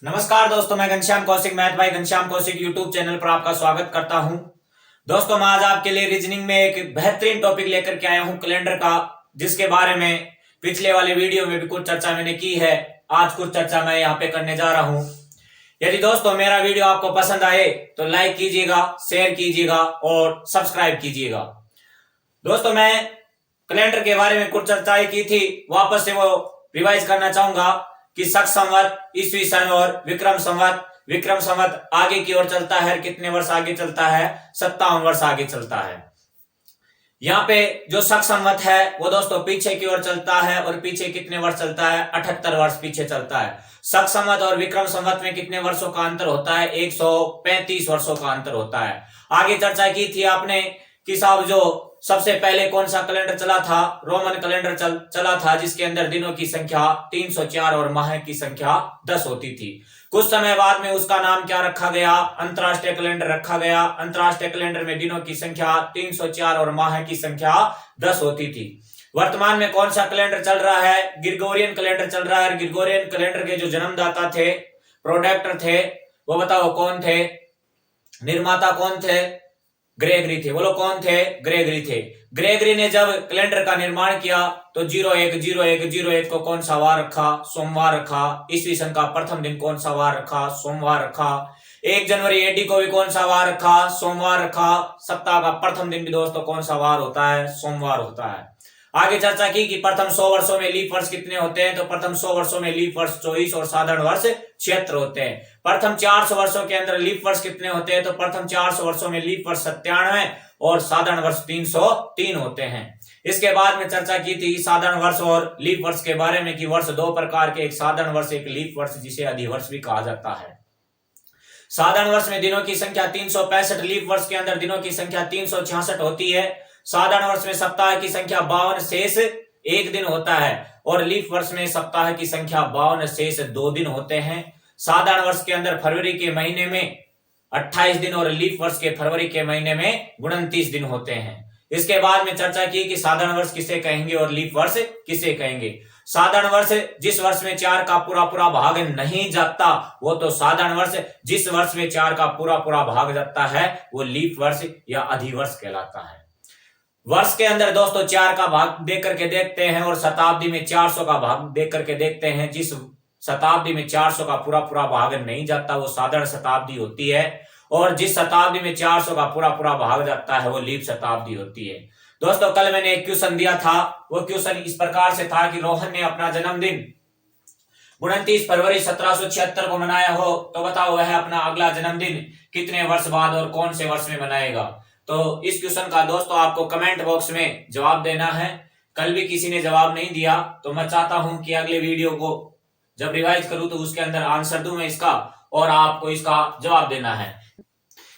नमस्कार दोस्तों, मैं घनश्याम कौशिक मैथ भाई घनश्याम कौशिक यूट्यूब चैनल पर आपका स्वागत करता हूं। दोस्तों, मैं आज आपके लिए रीजनिंग में एक बेहतरीन टॉपिक लेकर के आया हूं कैलेंडर का, जिसके बारे में पिछले वाले वीडियो में भी कुछ चर्चा मैंने की है। आज कुछ चर्चा मैं यहाँ पे करने जा रहा हूँ। यदि दोस्तों मेरा वीडियो आपको पसंद आए तो लाइक कीजिएगा, शेयर कीजिएगा और सब्सक्राइब कीजिएगा। दोस्तों, मैं कैलेंडर के बारे में कुछ चर्चाएं की थी, वापस से वो रिवाइज करना चाहूंगा कि शक संवत, ईस्वी सन और विक्रम संवत आगे की ओर चलता है। कितने वर्ष आगे चलता है? 57 वर्ष आगे चलता है। यहाँ पे जो शक संवत है वो दोस्तों पीछे की ओर चलता है, और पीछे कितने वर्ष चलता है? 78 वर्ष पीछे चलता है। शक संवत और विक्रम संवत में कितने वर्षों का अंतर होता है? 135 वर्षों का अंतर होता है। आगे चर्चा की थी आपने कि साहब जो सबसे पहले कौन सा कैलेंडर चला था? रोमन कैलेंडर चला था, जिसके अंदर दिनों की संख्या 304 और माह की संख्या 10 होती थी। कुछ समय बाद में उसका नाम क्या रखा गया? अंतरराष्ट्रीय कैलेंडर रखा गया। अंतरराष्ट्रीय कैलेंडर में दिनों की संख्या 304 और माह की संख्या 10 होती थी। वर्तमान में कौन सा कैलेंडर चल रहा है? ग्रिगोरियन कैलेंडर चल रहा है। ग्रिगोरियन कैलेंडर के जो जन्मदाता थे, प्रोडक्टर थे, वो बताओ कौन थे? निर्माता कौन थे? ग्रेगरी थे। बोलो कौन थे? ग्रेगरी थे। ग्रेगरी ने जब कैलेंडर का निर्माण किया तो 010101 को कौन सा वार रखा? सोमवार रखा। ईस्वी सन का प्रथम दिन कौन सा वार रखा? सोमवार रखा। 1 जनवरी एडी को भी कौन सा वार रखा? सोमवार रखा। सप्ताह का प्रथम दिन भी दोस्तों कौन सा वार होता है? सोमवार होता है। आगे चर्चा की कि प्रथम 100 वर्षों में लीप वर्ष कितने होते हैं? तो प्रथम 100 वर्षों में लीप वर्ष 24 और साधारण वर्ष 76 होते हैं। प्रथम 400 वर्षों के अंदर लीप वर्ष कितने होते हैं? तो प्रथम 400 वर्षों में लीप वर्ष 97 और साधारण वर्ष 303 होते हैं। इसके बाद में चर्चा की थी साधारण वर्ष और लीप वर्ष के बारे में कि वर्ष दो प्रकार के, एक साधारण वर्ष, एक लीप वर्ष, जिसे अधिवर्ष भी कहा जाता है। साधारण वर्ष में दिनों की संख्या 365, लीप वर्ष के अंदर दिनों की संख्या 366 होती है। साधारण वर्ष में सप्ताह की संख्या 52 शेष 1 दिन होता है, और लीप वर्ष में सप्ताह की संख्या 52 शेष 2 दिन होते हैं। साधारण वर्ष के अंदर फरवरी के महीने में 28 दिन और लीप वर्ष के फरवरी के महीने में 29 दिन होते हैं। इसके बाद में चर्चा की कि साधारण वर्ष किसे कहेंगे और लीप वर्ष किसे कहेंगे। साधारण वर्ष जिस वर्ष में 4 का पूरा भाग नहीं जाता वो तो साधारण वर्ष, जिस वर्ष में 4 का पूरा भाग जाता है वो लीप वर्ष या अधिवर्ष कहलाता है। वर्ष के अंदर दोस्तों 4 का भाग देख करके देखते हैं, और शताब्दी में 400 का भाग देख करके देखते हैं। जिस शताब्दी में 400 का पूरा भाग नहीं जाता वो साधारण शताब्दी होती है, और जिस शताब्दी में 400 का पूरा भाग जाता है वो लीप शताब्दी होती है। दोस्तों, कल मैंने एक क्वेश्चन दिया था, वो क्वेश्चन इस प्रकार से था कि रोहन ने अपना जन्मदिन 29 फरवरी 1776 को मनाया हो, तो बताओ वह अपना अगला जन्मदिन कितने वर्ष बाद और कौन से वर्ष में मनाएगा। तो इस क्वेश्चन का दोस्तों आपको कमेंट बॉक्स में जवाब देना है। कल भी किसी ने जवाब नहीं दिया, तो मैं चाहता हूं कि अगले वीडियो को जब रिवाइज करूं तो उसके अंदर आंसर दूं मैं इसका, और आपको इसका जवाब देना है।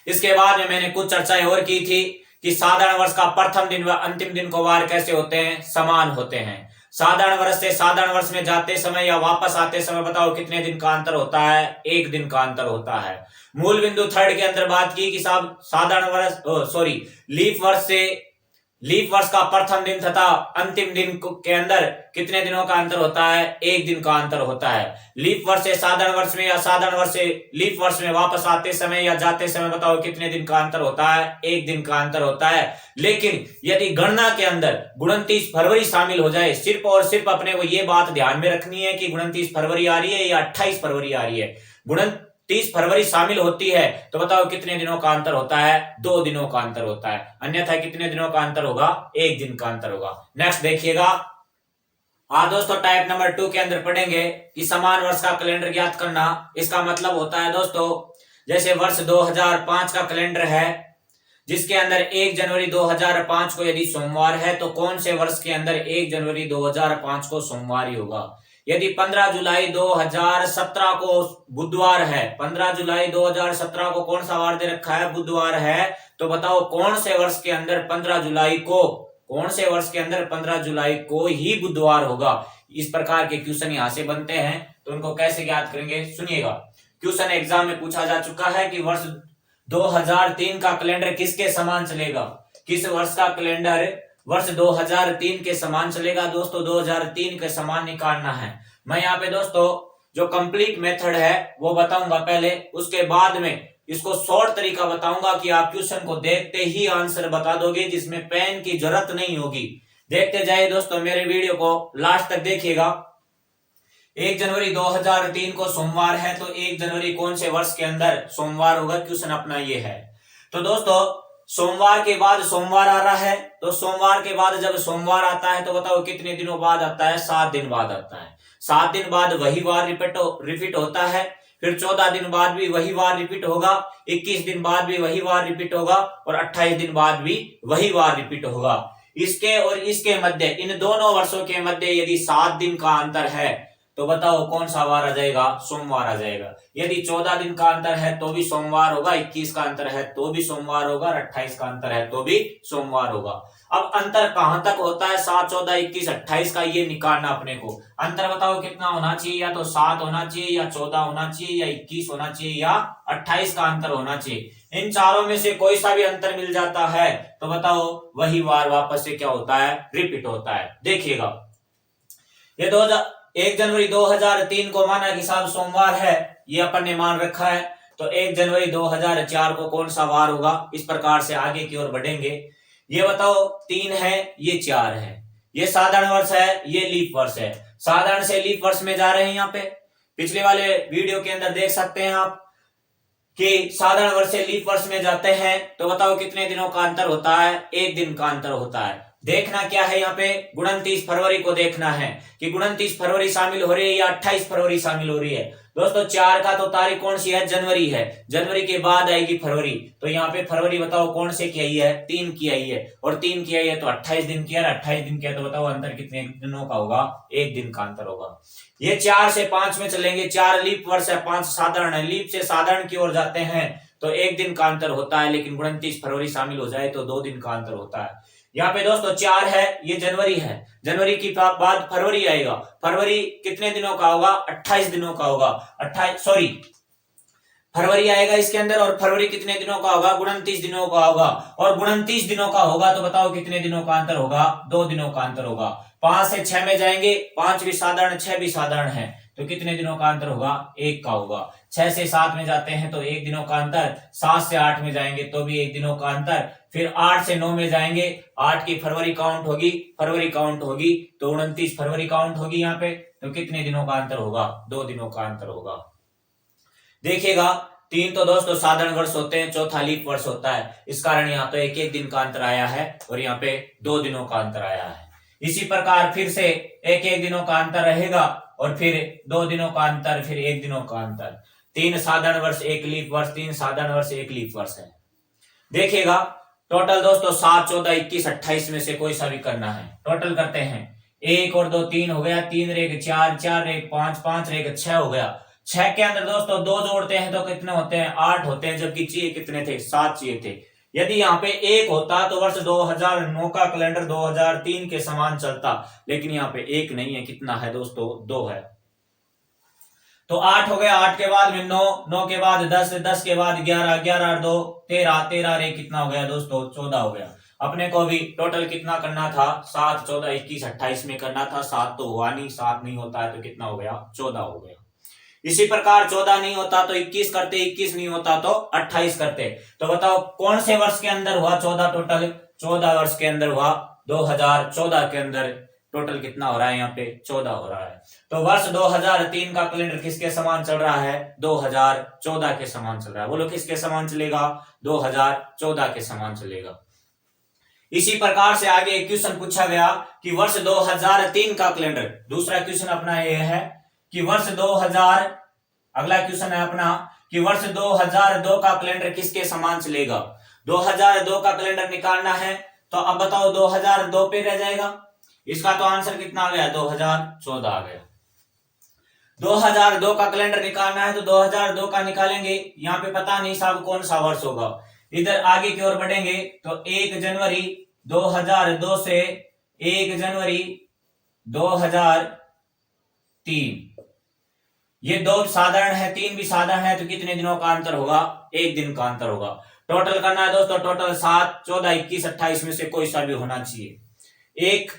इसके बाद में मैंने कुछ चर्चाएं और की थी कि साधारण वर्ष का प्रथम दिन व अंतिम दिन को वार कैसे होते हैं? समान होते हैं। साधारण वर्ष से साधारण वर्ष में जाते समय या वापस आते समय बताओ कितने दिन का अंतर होता है? 1 दिन का अंतर होता है। मूल बिंदु थर्ड के अंदर बात की कि साधारण वर्ष लीप वर्ष का प्रथम दिन तथा अंतिम दिन के अंदर कितने दिनों का अंतर होता है? 1 दिन का अंतर होता है। लीप वर्ष से साधारण वर्ष में या साधारण वर्ष से लीप वर्ष में वापस आते समय या जाते समय बताओ कितने दिन का अंतर होता है? 1 दिन का अंतर होता है। लेकिन यदि गणना के अंदर 29 फरवरी शामिल हो जाए, सिर्फ और सिर्फ अपने को ये बात ध्यान में रखनी है कि 29 फरवरी आ रही है या 28 फरवरी आ रही है। 29 फरवरी शामिल होती है तो बताओ कितने दिनों का अंतर होता है? 2 दिनों का अंतर होता है। अन्यथा कितने दिनों का अंतर होगा? 1 दिन का अंतर होगा। नेक्स्ट देखिएगा। दोस्तों, टाइप नंबर 2 के अंदर पढ़ेंगे कि समान वर्ष का कैलेंडर ज्ञात करना। इसका मतलब होता है दोस्तों, जैसे वर्ष 2005 का कैलेंडर है, जिसके अंदर 1 जनवरी 2005 को यदि सोमवार है, तो कौन से वर्ष के अंदर 1 जनवरी 2005 को सोमवार ही होगा। यदि 15 जुलाई 2017 को बुधवार है, 15 जुलाई 2017 को कौन सा वार दे रखा है? बुधवार है, तो बताओ कौन से वर्ष के अंदर 15 जुलाई को ही बुधवार होगा। इस प्रकार के क्वेश्चन यहां से बनते हैं, तो उनको कैसे ज्ञात करेंगे सुनिएगा। क्वेश्चन एग्जाम में पूछा जा चुका है कि वर्ष 2003 का कैलेंडर किसके समान चलेगा? किस वर्ष का कैलेंडर वर्ष 2003 के समान चलेगा? दोस्तों 2003 के समान निकालना है। मैं यहाँ पे दोस्तों जो कंप्लीट मेथड है वो बताऊंगा पहले, उसके बाद में इसको शॉर्ट तरीका बताऊंगा कि आप क्वेश्चन को देखते ही आंसर बता दोगे, जिसमें पेन की जरूरत नहीं होगी। देखते जाइए दोस्तों, मेरे वीडियो को लास्ट तक देखिएगा। 1 जनवरी 2003 को सोमवार है, तो 1 जनवरी कौन से वर्ष के अंदर सोमवार होगा, क्वेश्चन अपना ये है। तो दोस्तों सोमवार के बाद सोमवार आ रहा है, तो सोमवार के बाद जब सोमवार आता है तो बताओ कितने दिनों बाद आता है, 7 दिन बाद आता है। 7 दिन बाद वही वार रिपीट होता है, फिर 14 दिन बाद भी वही वार रिपीट होगा, 21 दिन बाद भी वही वार रिपीट होगा, और 28 दिन बाद भी वही वार रिपीट होगा। इसके और इसके मध्य, इन दोनों वर्षों के मध्य यदि 7 दिन का अंतर है तो बताओ कौन सा वार आ जाएगा, सोमवार आ जाएगा। यदि 14 दिन का अंतर है तो भी सोमवार होगा, 21 का अंतर है तो भी सोमवार होगा, और 28 का अंतर है तो भी सोमवार होगा। अब अंतर कहां तक होता है, 7, 14, 21, 28 का, ये निकालना अपने को। अंतर बताओ कितना होना चाहिए, या तो 7 होना चाहिए, या 14 होना चाहिए, या 21 होना चाहिए, या 28 का अंतर होना चाहिए। इन चारों में से कोई सा भी अंतर मिल जाता है तो बताओ वही वार वापस से क्या होता है, रिपीट होता है। देखिएगा, ये 1 जनवरी 2003 को माना हिसाब सोमवार है, ये अपन ने मान रखा है। तो 1 जनवरी 2004 को कौन सा वार होगा, इस प्रकार से आगे की ओर बढ़ेंगे। ये बताओ 3 है, ये 4 है, ये साधारण वर्ष है, ये लीप वर्ष है। साधारण से लीप वर्ष में जा रहे हैं। यहाँ पे पिछले वाले वीडियो के अंदर देख सकते हैं आप कि साधारण वर्ष से लीप वर्ष में जाते हैं तो बताओ कितने दिनों का अंतर होता है, 1 दिन का अंतर होता है। देखना क्या है, यहाँ पे 29 फरवरी को देखना है कि 29 फरवरी शामिल हो रही है या 28 फरवरी शामिल हो रही है। दोस्तों 4 का तो तारीख कौन सी है, जनवरी है, जनवरी के बाद आएगी फरवरी। तो यहाँ पे फरवरी बताओ कौन से की आई है, 3 की आई है, और 3 की आई है तो 28 दिन की है, 28 दिन की है तो बताओ अंतर कितने दिनों का होगा, 1 दिन का अंतर होगा। ये 4 से 5 में चलेंगे, 4 लीप वर्ष है, 5 साधारण है। लीप से साधारण की ओर जाते हैं तो 1 दिन का अंतर होता है, लेकिन 29 फरवरी शामिल हो जाए तो 2 दिन का अंतर होता है। यहाँ पे दोस्तों 4 है, ये जनवरी है, जनवरी की बाद फरवरी आएगा। फरवरी कितने दिनों का होगा, 28 दिनों का होगा। फरवरी आएगा इसके अंदर, और फरवरी कितने दिनों का होगा, 29 दिनों का होगा। और 29 दिनों का होगा तो बताओ कितने दिनों का अंतर होगा, 2 दिनों का अंतर होगा। 5 से 6 में जाएंगे, 5 भी साधारण, 6 भी साधारण है, तो कितने दिनों का अंतर होगा, 1 का होगा। 6 से 7 में जाते हैं तो 1 दिनों का अंतर, 7 से 8 में जाएंगे तो भी 1 दिनों का अंतर, फिर 8 से 9 में जाएंगे, 8 की फरवरी काउंट होगी तो 29 फरवरी काउंट होगी यहाँ पे, तो कितने दिनों का अंतर होगा, 2 दिनों का अंतर होगा। देखिएगा 3 तो दोस्तों साधारण वर्ष होते हैं, चौथा लीप वर्ष होता है, इस कारण यहाँ पे 1-1 दिन का अंतर आया है, और यहाँ पे 2 दिनों का अंतर आया है। इसी प्रकार फिर से 1-1 दिनों का अंतर रहेगा, और फिर 2 दिनों का अंतर, फिर 1 दिनों का अंतर। 3 साधारण वर्ष, 1 लीप वर्ष, 3 साधारण वर्ष, 1 लीप वर्ष है। देखिएगा टोटल दोस्तों 7, 14, 21, 28 में से कोई सा भी करना है। टोटल करते हैं, 1 और 2 3 हो गया, 3 रेग 4, 4 रेग 5, 5 रेग 6 हो गया। 6 के अंदर दोस्तों 2 जोड़ते हैं तो कितने होते हैं, 8 होते हैं, जबकि चाहिए कितने थे, 7 चाहिए थे। यदि यहाँ पे 1 होता तो वर्ष 2009 का कैलेंडर 2003 के समान चलता, लेकिन यहाँ पे 1 नहीं है, कितना है दोस्तों, 2 है। तो 8 हो गया, 8 के बाद में 9, 9 के बाद 10, 10 के बाद 11, 11 और 2 13, 13 रे कितना हो गया दोस्तों, 14 हो गया। अपने को भी टोटल कितना करना था, 7, 14, 21, 28 में करना था। 7 तो हुआ नहीं, 7 नहीं होता है तो कितना हो गया, 14 हो गया। इसी प्रकार 14 नहीं होता तो 21 करते, 21 नहीं होता तो 28 करते। तो बताओ कौन से वर्ष के अंदर हुआ 14, टोटल 14 वर्ष के अंदर हुआ। 2014 के अंदर टोटल कितना हो रहा है, यहाँ पे 14 हो रहा है। तो वर्ष 2003 का कैलेंडर किसके समान चल रहा है, 2014 के समान चल रहा है। बोलो किसके समान चलेगा, 2014 के समान चलेगा। इसी प्रकार से आगे एक क्वेश्चन पूछा गया कि वर्ष 2003 का कैलेंडर, दूसरा क्वेश्चन अपना ये है कि वर्ष 2000, अगला क्वेश्चन है अपना कि वर्ष 2002 का कैलेंडर किसके समान चलेगा। 2002 का कैलेंडर निकालना है, तो अब बताओ 2002 पे रह जाएगा। इसका तो आंसर कितना आ गया, 2014 आ गया। 2002 का कैलेंडर निकालना है तो 2002 का निकालेंगे। यहाँ पे पता नहीं साहब कौन सा वर्ष होगा। इधर आगे की ओर बढ़ेंगे तो 1 जनवरी 2002 से 1 जनवरी 2003, ये 2 साधारण है, 3 भी साधारण है, तो कितने दिनों का अंतर होगा, 1 दिन का अंतर होगा। टोटल करना है दोस्तों, टोटल 7, 14, 21, 28 में से कोई सा भी होना चाहिए। 1,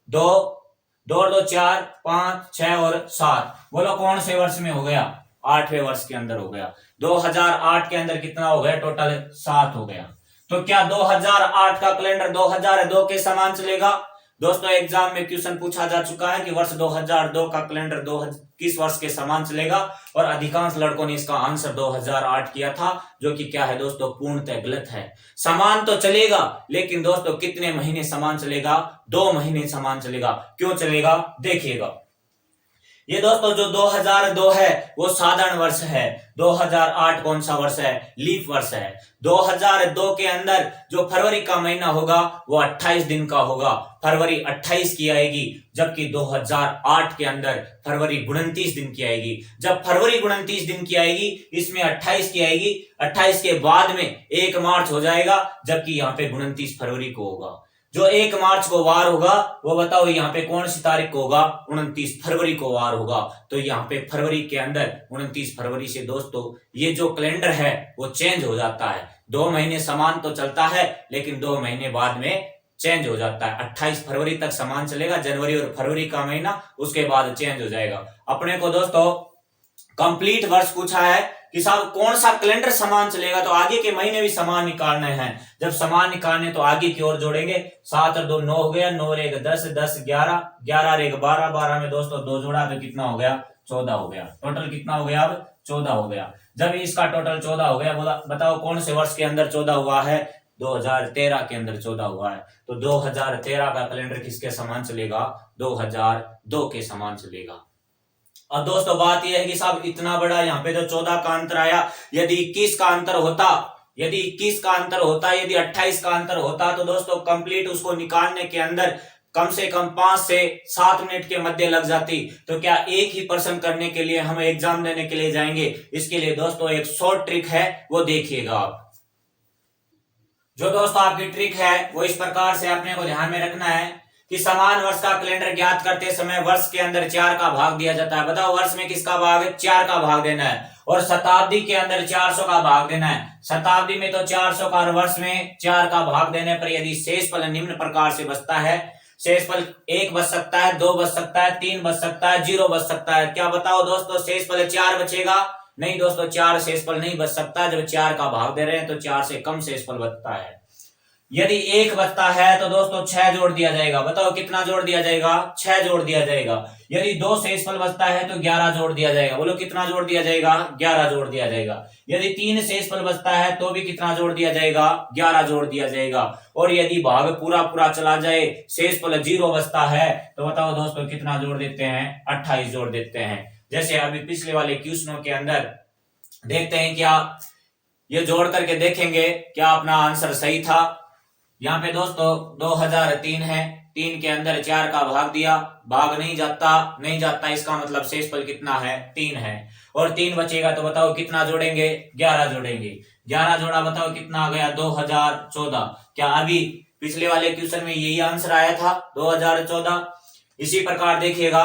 2, दो और दो चार, 5, 6 और 7। बोलो कौन से वर्ष में हो गया? 8वें वर्ष के अंदर हो गया। 2008 के अंदर कितना हो गया? टोटल 7 हो गया। तो क्या 2008 का कैलेंडर 2002 के समान चलेगा? दोस्तों एग्जाम में क्वेश्चन पूछा जा चुका है कि वर्ष 2002 का कैलेंडर किस वर्ष के समान चलेगा, और अधिकांश लड़कों ने इसका आंसर 2008 किया था, जो कि क्या है दोस्तों? पूर्णतः गलत है। समान तो चलेगा, लेकिन दोस्तों कितने महीने समान चलेगा? 2 महीने समान चलेगा। क्यों चलेगा? देखिएगा। ये दोस्तों जो 2002 है वो साधारण वर्ष है। 2008 कौन सा वर्ष है? लीप वर्ष है। 2002 के अंदर जो फरवरी का महीना होगा वो 28 दिन का होगा। फरवरी 28 की आएगी, जबकि 2008 के अंदर फरवरी 29 दिन की आएगी। जब फरवरी 29 दिन की आएगी, इसमें 28 की आएगी, 28 के बाद में 1 मार्च हो जाएगा, जबकि यहाँ पे 29 फरवरी को होगा। जो 1 मार्च को वार होगा वो बताओ यहाँ पे कौन सी तारीख को होगा? 29 फरवरी को वार होगा। तो यहाँ पे फरवरी के अंदर 29 फरवरी से दोस्तों ये जो कैलेंडर है वो चेंज हो जाता है। 2 महीने समान तो चलता है, लेकिन 2 महीने बाद में चेंज हो जाता है। 28 फरवरी तक समान चलेगा, जनवरी और फरवरी का महीना, उसके बाद चेंज हो जाएगा। अपने को दोस्तों कंप्लीट वर्ष पूछा है कि साहब कौन सा कैलेंडर समान चलेगा, तो आगे के महीने भी समान निकालने हैं। जब समान निकालने तो आगे की ओर जोड़ेंगे। 7 और 2 9 हो गया, 9 और 1 10, 10 11, 11 और 1 12, 12 में दोस्तों 2 जोड़ा तो कितना हो गया? 14 हो गया। टोटल कितना हो गया? अब 14 हो गया। जब इसका टोटल 14 हो गया, बोला बताओ कौन से वर्ष के अंदर 14 हुआ है? 2013 के अंदर 14 हुआ है। तो 2013 का कैलेंडर किसके समान चलेगा? 2002 के समान चलेगा। और दोस्तों बात यह है कि साहब इतना बड़ा यहाँ पे जो 14 का अंतर आया, यदि 21 का अंतर होता, यदि 21 का अंतर होता, यदि 28 का अंतर होता, तो दोस्तों कंप्लीट उसको निकालने के अंदर कम से कम 5 से 7 मिनट के मध्य लग जाती। तो क्या एक ही प्रश्न करने के लिए हम एग्जाम देने के लिए जाएंगे? इसके लिए दोस्तों एक शॉर्ट ट्रिक है, वो देखिएगा आप। जो दोस्तों आपकी ट्रिक है वो इस प्रकार से अपने को ध्यान में रखना है कि समान वर्ष का कैलेंडर ज्ञात करते समय वर्ष के अंदर 4 का भाग दिया जाता है। बताओ वर्ष में किसका भाग है? 4 का भाग देना है। और शताब्दी के अंदर 400 का भाग देना है। शताब्दी में तो 400 का, वर्ष में 4 का भाग देने पर यदि शेषफल निम्न प्रकार से बचता है। शेषफल 1 बच सकता है, 2 बच सकता है, 3 बच सकता है, 0 बच सकता है। क्या बताओ दोस्तों शेषफल 4 बचेगा? नहीं दोस्तों, 4 शेषफल नहीं बच सकता। जब 4 का भाग दे रहे हैं तो 4 से कम शेषफल बचता है। यदि 1 बचता है तो दोस्तों 6 जोड़ दिया जाएगा। बताओ कितना जोड़ दिया जाएगा? 6 जोड़ दिया जाएगा। यदि 2 शेषफल बचता है तो 11 जोड़ दिया जाएगा। बोलो कितना जोड़ दिया जाएगा? 11 जोड़ दिया जाएगा। यदि 3 शेषफल बचता है तो भी कितना जोड़ दिया जाएगा? 11 जोड़ दिया जाएगा। और यदि भाग पूरा पूरा चला जाए, शेषफल 0 बचता है, तो बताओ दोस्तों कितना जोड़ देते हैं? 28 जोड़ देते हैं। जैसे अभी पिछले वाले क्वेश्चनों के अंदर देखते हैं, क्या ये जोड़ करके देखेंगे क्या अपना आंसर सही था। यहाँ पे दोस्तों 2003 है, 3 के अंदर 4 का भाग दिया, भाग नहीं जाता, इसका मतलब शेषफल कितना है? 3 है। और 3 बचेगा तो बताओ कितना जोड़ेंगे? 11 जोड़ेंगे। 11 जोड़ा बताओ कितना आ गया? 2014। क्या अभी पिछले वाले क्वेश्चन में यही आंसर आया था? 2014। इसी प्रकार देखिएगा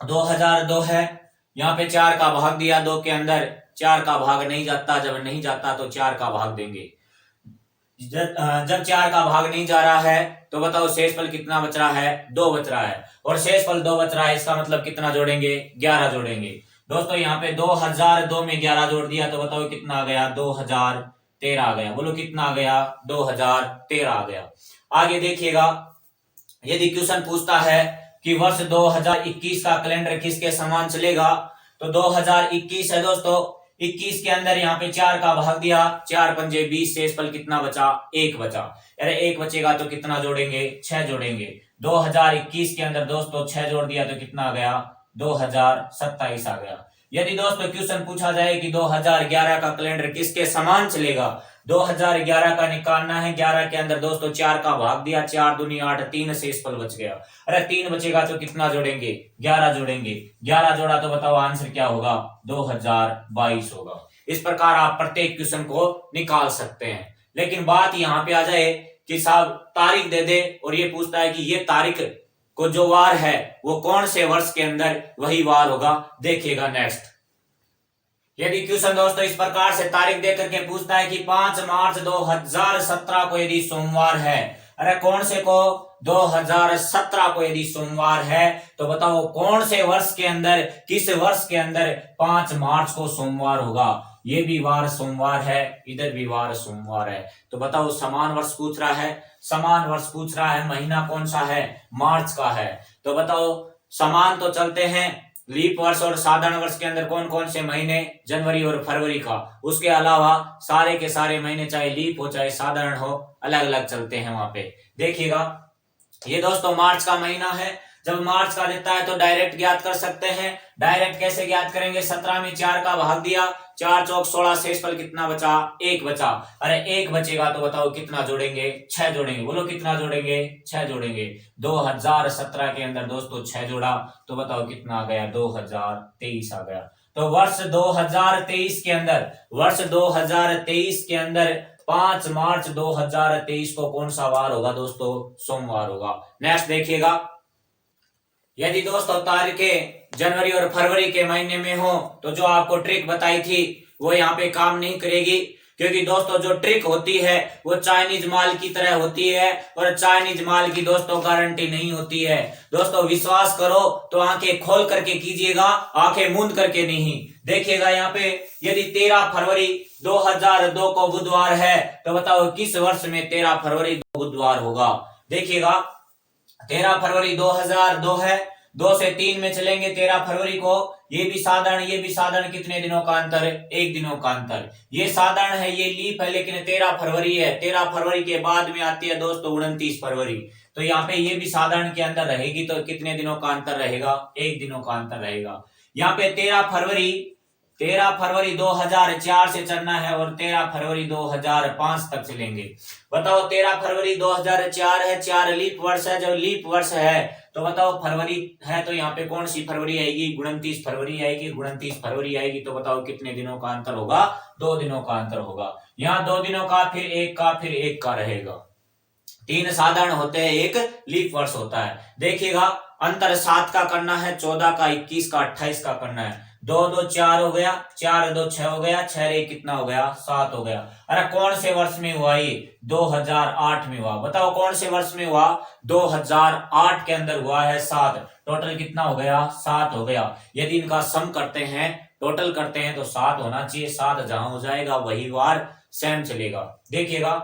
2002 है, यहाँ पे 4 का भाग दिया, 2 के अंदर 4 का भाग नहीं जाता, जब नहीं जाता तो 4 का भाग देंगे। जब 4 का भाग नहीं जा रहा है तो बताओ शेषफल कितना बच रहा है? 2 बच रहा है। और शेषफल 2 बच रहा है, इसका मतलब कितना जोड़ेंगे? 11 जोड़ेंगे। दोस्तों यहाँ पे 2002 में 11 जोड़ दिया तो बताओ कितना आ गया? 2013 आ गया। बोलो कितना आ गया? 2013 आ गया। आगे देखिएगा, यदि क्वेश्चन पूछता है कि वर्ष 2021 का कैलेंडर किसके समान चलेगा, तो 2021 है दोस्तों, 21 के अंदर यहाँ पे 4 का भाग दिया, 4 पंजे 20, शेषफल कितना बचा? 1 बचा। अरे 1 बचेगा तो कितना जोड़ेंगे? 6 जोड़ेंगे। 2021 के अंदर दोस्तों 6 जोड़ दिया तो कितना आ गया? 2027 आ गया। यदि दोस्तों क्वेश्चन पूछा जाए कि 2011 का कैलेंडर किसके समान चलेगा, 2011 का निकालना है। 11 के अंदर दोस्तों 4 का भाग दिया, 4 दूनी 8, 3 शेषफल बच गया। अरे 3 बचेगा तो कितना जोड़ेंगे? 11 जोड़ेंगे। 11 जोड़ा तो बताओ आंसर क्या होगा? 2022 होगा। इस प्रकार आप प्रत्येक क्वेश्चन को निकाल सकते हैं। लेकिन बात यहाँ पे आ जाए कि साहब तारीख दे दे और ये पूछता है कि ये तारीख को जो वार है वो कौन से वर्ष के अंदर वही वार होगा। देखिएगा नेक्स्ट, यदि क्वेश्चन दोस्तों इस प्रकार से तारीख दे करके पूछता है कि 5 मार्च 2017 को यदि सोमवार है, अरे कौन से को? 2017 को यदि सोमवार है तो बताओ कौन से वर्ष के अंदर, किस वर्ष के अंदर 5 मार्च को सोमवार होगा। ये भी वार सोमवार है, इधर भी वार सोमवार है। तो बताओ समान वर्ष पूछ रहा है, समान वर्ष पूछ रहा है, महीना कौन सा है, मार्च का है। तो बताओ समान तो चलते हैं, लीप वर्ष और साधारण वर्ष के अंदर कौन कौन से महीने, जनवरी और फरवरी का। उसके अलावा सारे के सारे महीने चाहे लीप हो चाहे साधारण हो अलग अलग चलते हैं वहां पे। देखिएगा ये दोस्तों मार्च का महीना है, जब मार्च का देता है तो डायरेक्ट ज्ञात कर सकते हैं। डायरेक्ट कैसे ज्ञात करेंगे, 17 में 4 का भाग दिया, 4 चौक 16, शेषफल कितना बचा, 1 बचा। अरे 1 बचेगा तो बताओ कितना जोड़ेंगे, 6 जोड़ेंगे। बोलो कितना जोड़ेंगे, 6 जोड़ेंगे। 2017 के अंदर दोस्तों 6 जोड़ा तो बताओ कितना आ गया, 2023 आ गया। तो वर्ष 2023 के अंदर, वर्ष 2023 के अंदर 5 मार्च 2023 को कौन सा वार होगा दोस्तों, सोमवार होगा। नेक्स्ट देखिएगा, यदि दोस्तों तारीखें जनवरी और फरवरी के महीने में हो तो जो आपको ट्रिक बताई थी वो यहाँ पे काम नहीं करेगी, क्योंकि दोस्तों जो ट्रिक होती है वो चाइनीज माल की तरह होती है और चाइनीज माल की दोस्तों गारंटी नहीं होती है। दोस्तों विश्वास करो तो आंखें खोल करके कीजिएगा, आंखें मूंद करके नहीं। देखिएगा यहाँ पे यदि 13 फरवरी 2002 को बुधवार है तो बताओ किस वर्ष में 13 फरवरी बुधवार होगा। देखिएगा 13 फरवरी 2002 है, 2 से 3 में चलेंगे 13 फरवरी को, ये भी साधारण ये भी साधारण, कितने दिनों का अंतर है, 1 दिनों का अंतर। ये साधारण है, ये लीप है, लेकिन 13 फरवरी है। 13 फरवरी के बाद में आती है दोस्तों 29 फरवरी। तो यहाँ पे ये भी साधारण के अंदर रहेगी, तो कितने दिनों का अंतर रहेगा, 1 दिनों का अंतर रहेगा। यहाँ पे 13 फरवरी 2004 से चलना है और 13 फरवरी 2005 तक चलेंगे। बताओ 13 फरवरी 2004 है, 4 लीप वर्ष है। जब लीप वर्ष है तो बताओ फरवरी है तो यहाँ पे कौन सी फरवरी आएगी, 29 फरवरी आएगी। 29 फरवरी आएगी तो बताओ कितने दिनों का अंतर होगा, 2 दिनों का अंतर होगा। यहाँ 2 दिनों का, फिर 1 का, फिर 1 का रहेगा। 3 साधारण होते हैं, 1 लीप वर्ष होता है। देखिएगा अंतर 7 का करना है, 14 का, 21 का, 28 का करना है। 2 2 4 हो गया, 4 2 6 हो गया, 6 रे कितना हो गया, 7 हो गया। अरे कौन से वर्ष में हुआ ये, 2008 में हुआ। बताओ कौन से वर्ष में हुआ, 2008 के अंदर हुआ है। 7 टोटल कितना हो गया, 7 हो गया। यदि इनका सम करते हैं, टोटल करते हैं तो 7 होना चाहिए। 7 जहां हो जाएगा वही वार सेम चलेगा। देखिएगा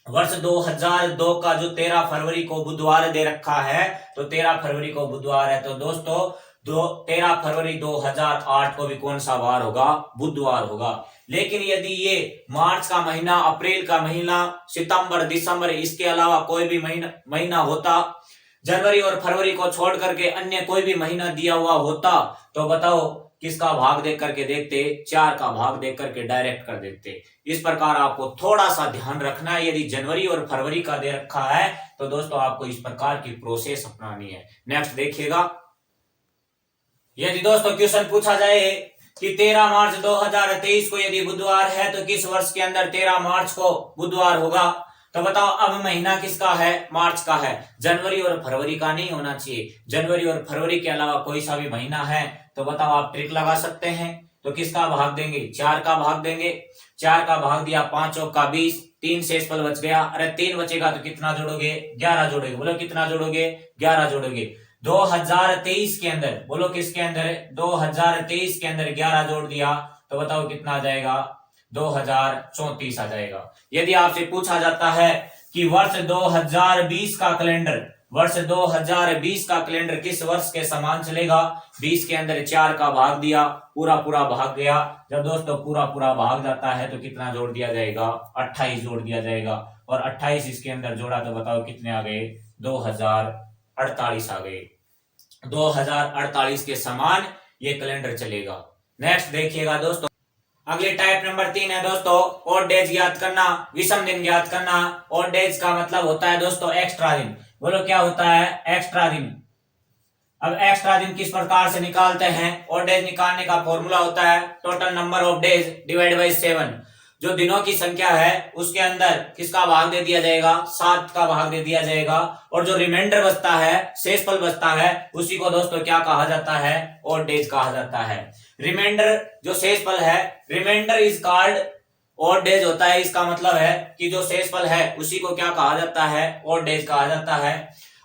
वर्ष 2002 का जो 13 फरवरी को बुधवार दे रखा है, तो 13 फरवरी को बुधवार है, तो दोस्तों 13 फरवरी 2008 को भी कौन सा वार होगा, बुधवार होगा। लेकिन यदि ये मार्च का महीना, अप्रैल का महीना, सितंबर, दिसंबर, इसके अलावा कोई भी महीना होता, जनवरी और फरवरी को छोड़ करके अन्य कोई भी महीना दिया हुआ होता, तो बताओ किसका भाग देख करके देखते, 4 का भाग देख करके डायरेक्ट कर देते। इस प्रकार आपको थोड़ा सा ध्यान रखना है। यदि जनवरी और फरवरी का दे रखा है तो दोस्तों आपको इस प्रकार की प्रोसेस अपनानी है। नेक्स्ट देखिएगा, यदि दोस्तों क्वेश्चन पूछा जाए कि 13 मार्च 2023 को यदि बुधवार है तो किस वर्ष के अंदर 13 मार्च को बुधवार होगा, तो बताओ अब महीना किसका है, मार्च का है। जनवरी और फरवरी का नहीं होना चाहिए। जनवरी और फरवरी के अलावा कोई सा भी महीना है तो बताओ आप ट्रिक लगा सकते हैं। तो किसका भाग देंगे, 4 का भाग देंगे। 4 का भाग दिया, 5 चौक का 20, 3 शेषफल बच गया। अरे 3 बचेगा तो कितना जोड़ोगे, 11 जोड़ोगे। बोलो कितना जोड़ोगे, 11 जोड़ोगे। 2023 के अंदर, बोलो किसके अंदर है, 2023 के अंदर 11 जोड़ दिया तो बताओ कितना आ जाएगा, 2034 आ जाएगा। यदि आपसे पूछा जाता है कि वर्ष 2020 का कैलेंडर, वर्ष 2020 का कैलेंडर किस वर्ष के समान चलेगा, 20 के अंदर 4 का भाग दिया, पूरा पूरा भाग गया। जब दोस्तों पूरा पूरा भाग जाता है तो कितना जोड़ दिया जाएगा, 28 जोड़ दिया जाएगा। और 28 इसके अंदर जोड़ा तो बताओ कितने आ गए, 2048 आ गए। 2048 के समान ये कैलेंडर चलेगा। नेक्स्ट देखिएगा दोस्तों, अगले टाइप नंबर 3 है दोस्तों ऑड डेज ज्ञात करना, विषम दिन ज्ञात करना। ऑड डेज का मतलब होता है दोस्तों एक्स्ट्रा दिन। बोलो क्या होता है, एक्स्ट्रा दिन। अब एक्स्ट्रा दिन किस प्रकार से निकालते हैं, ऑड डेज निकालने का फॉर्मूला होता है total number of days divide by 7। जो दिनों की संख्या है उसके अंदर किसका भाग दे दिया जाएगा, 7 का भाग दे दिया जाएगा। और जो रिमाइंडर बचता है, शेषफल बचता है, उसी को दोस्तों क्या कहा जाता है, ऑड डेज कहा जाता है। रिमाइंडर जो शेषफल है, remainder is called odd days होता है, इसका मतलब है कि जो शेषफल है उसी को क्या कहा जाता है, ओड डेज कहा जाता है।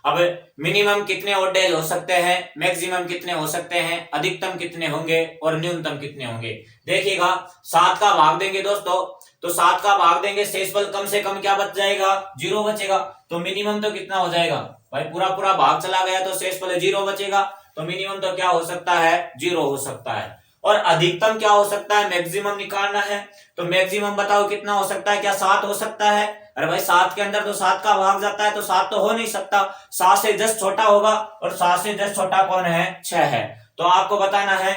अब मिनिमम कितने ओड डेज हो सकते हैं, मैक्सिमम कितने हो सकते हैं, अधिकतम कितने होंगे और न्यूनतम कितने होंगे। देखिएगा 7 का भाग देंगे दोस्तों, तो 7 का भाग देंगे, शेषफल कम से कम क्या बच जाएगा, 0 बचेगा। तो मिनिमम तो कितना हो जाएगा भाई, पूरा पूरा भाग चला गया तो शेषफल 0 बचेगा, तो मिनिमम तो क्या हो सकता है, 0 हो सकता है। और अधिकतम क्या हो सकता है, मैक्सिमम निकालना है, तो मैक्सिमम बताओ कितना हो सकता है, क्या 7 हो सकता है। अरे भाई 7 के अंदर तो 7 का भाग जाता है, तो 7 तो हो नहीं सकता, 7 से 10 छोटा होगा, और 7 से 10 छोटा कौन है, 6 है। तो आपको बताना है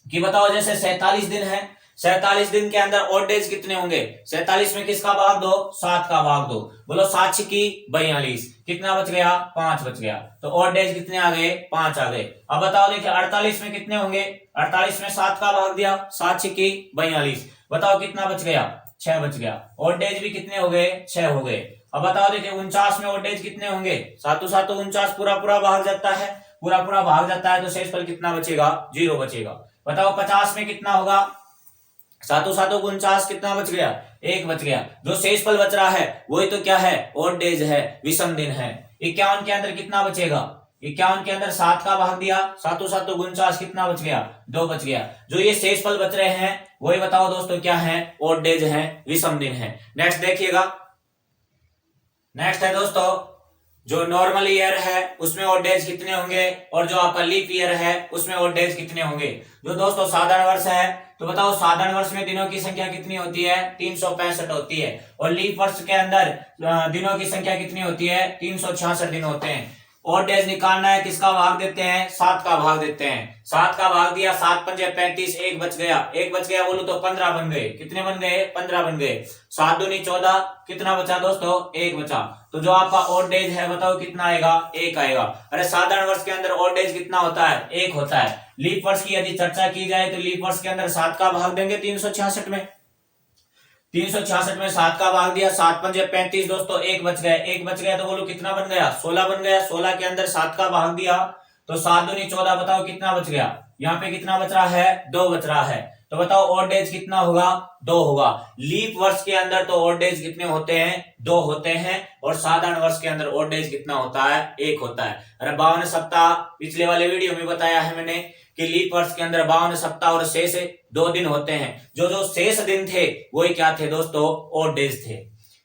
कि बताओ जैसे 47 दिन है, 47 दिन के अंदर ओड डेज कितने होंगे, 47 में किसका भाग दो, 7 का भाग दो। बोलो 7 की 42, कितना बच गया, 5 बच गया। तो ओड डेज कितने आ गए, 5 आ गए। अब बताओ देखिए 48 में कितने होंगे, 48 में 7 का भाग दिया, 7 की 42, बताओ कितना बच गया, 6 बच गया। ओड डेज भी कितने हो गए, 6 हो गए। अब बताओ देखिए 49 में ओड डेज कितने होंगे, 7 7 49 पूरा पूरा भाग जाता है, पूरा पूरा भाग जाता है, तो शेषफल कितना बचेगा, 0 बचेगा। बताओ 50 में कितना होगा, 7 7 49, कितना बच गया, 1 बच गया। जो शेषफल बच रहा है वही तो क्या है, ओड डेज है, विषम दिन है। 51 के अंदर कितना बचेगा, 51 के अंदर 7 का भाग दिया, 7 7 49, कितना बच गया, 2 बच गया। जो ये शेषफल बच रहे हैं वही बताओ दोस्तों क्या है, ओड डेज है, विषम दिन है। नेक्स्ट देखिएगा, नेक्स्ट है दोस्तों जो नॉर्मल ईयर है उसमें ओड डेज कितने होंगे, और जो आपका लीप ईयर है उसमें ओड डेज कितने होंगे। जो दोस्तों साधारण वर्ष है, तो बताओ साधारण वर्ष में दिनों की संख्या कितनी होती है, 365 होती है, और लीप वर्ष के अंदर दिनों की संख्या कितनी होती है, 366 दिन होते हैं। ओड डेज निकालना है, किसका भाग देते हैं, 7 का भाग देते हैं। 7 का भाग दिया, 7 पंजे 35, 1 बच गया, 1 बच गया बोलू तो 15 बन गए, कितने बन गए, 15 बन गए। 7 दूनी 14, कितना बचा दोस्तों, 1 बचा। तो जो आपका ओड डेज है बताओ कितना आएगा, 1 आएगा। अरे साधारण वर्ष के अंदर ओड डेज कितना होता है, 1 होता है। लीप वर्ष की यदि चर्चा की जाए तो लीप वर्ष के अंदर 7 का भाग देंगे 366 में, 366 में 7 का भाग दिया, 7 पंजे 35 दोस्तों, 1 बच गया, 1 बच गया तो बोलो कितना बन गया, 16 बन गया। 16 के अंदर 7 का भाग दिया तो 7 दूनी 14, बताओ कितना बच गया, यहाँ पे कितना बच रहा है, 2 बच रहा है। तो बताओ ओड डेज कितना होगा, 2 होगा। लीप वर्ष के अंदर तो ओड डेज कितने होते हैं, 2 होते हैं, और साधारण वर्ष के अंदर ओड डेज कितना होता है, 1 होता है। अरे 52 सप्ताह पिछले वाले वीडियो में बताया है मैंने कि लीप वर्ष के अंदर 52 सप्ताह और शेष 2 दिन होते हैं। जो जो शेष दिन थे वही क्या थे दोस्तों, ओड डेज थे।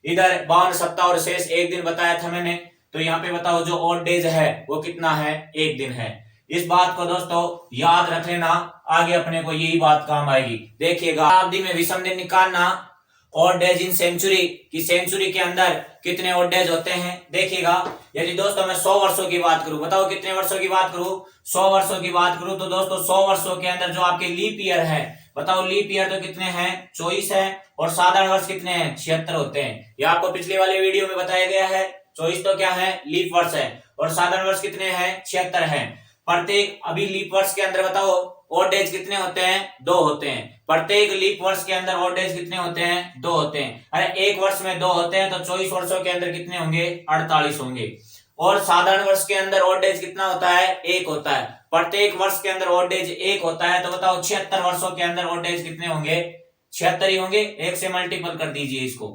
इधर 52 सप्ताह और शेष 1 दिन बताया था मैंने, तो यहाँ पे बताओ जो ओड डेज है वो कितना है, 1 दिन है। इस बात को दोस्तों याद रख लेना, आगे अपने को यही बात काम आएगी। देखिएगा शताब्दी में विषम दिन निकालना, ओड डेज इन सेंचुरी की सेंचुरी के अंदर कितने ओड डेज होते हैं। देखिएगा यदि दोस्तों मैं 100 वर्षों की बात करूं, बताओ कितने वर्षों की बात करूं, 100 वर्षों की बात करूं, तो दोस्तों 100 वर्षों के अंदर जो आपके लीप ईयर है, बताओ लीप ईयर तो कितने हैं, 24 है, और साधारण वर्ष कितने हैं, 76 होते हैं। ये आपको पिछले वाले वीडियो में बताया गया है। 24 तो क्या है, लीप वर्ष है, और साधारण वर्ष कितने हैं, 76 है। प्रत्येक अभी लीप वर्ष के अंदर बताओ ओड डेज कितने होते हैं, 2 होते हैं। प्रत्येक लीप वर्ष के अंदर ओड डेज कितने होते हैं, 2 होते हैं। अरे एक वर्ष में 2 होते हैं तो 24 वर्षों के अंदर कितने होंगे, 48 होंगे। और साधारण वर्ष के अंदर ओड डेज कितना होता है, 1 होता है। प्रत्येक वर्ष के अंदर ओड डेज 1 होता है, तो बताओ 76 वर्षों के अंदर ओड डेज कितने होंगे, 76 ही होंगे। 1 से मल्टीपल कर दीजिए इसको,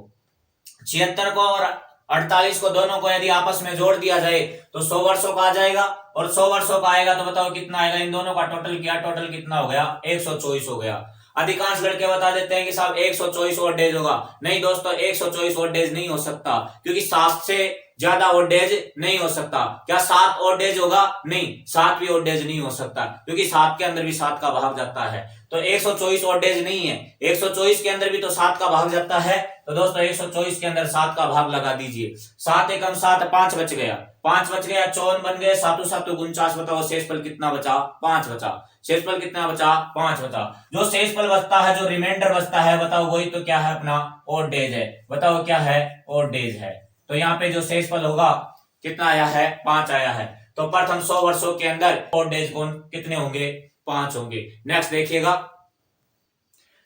76 को और 48 को, दोनों को यदि आपस में जोड़ दिया जाए तो 100 वर्षों का आ जाएगा, और 100 वर्षों का आएगा तो बताओ कितना आएगा, इन दोनों का टोटल किया, टोटल कितना हो गया, 124 हो गया। अधिकांश लड़के बता देते हैं कि साहब 124 ओड डेज होगा। नहीं दोस्तों, 124 ओड डेज नहीं हो सकता, क्योंकि 7 से ज्यादा ओड डेज नहीं हो सकता। क्या 7 ओड डेज होगा, नहीं, 7 भी ओड डेज नहीं हो सकता, क्योंकि 7 के अंदर भी 7 का भाग जाता है। तो 124 ओड डेज नहीं है, 124 के अंदर भी तो 7 का भाग जाता है। तो दोस्तों 124 के अंदर 7 का भाग लगा दीजिए, 7 एकम 7, 5 बच गया, 5 बच गया, 54 बन गए, 7 7 49, बताओ शेषफल कितना बचा, 5 बचा। शेषफल कितना बचा, 5 बचा। जो शेषफल बचता है, जो रिमाइंडर बचता है, बताओ वही तो क्या है, अपना ओड डेज है। बताओ क्या है, ओड डेज है। तो यहाँ पे जो शेषफल होगा कितना आया है, 5 आया है। तो प्रथम 100 वर्षों के अंदर ओड डेज कौन कितने होंगे, 5 होंगे। नेक्स्ट देखिएगा,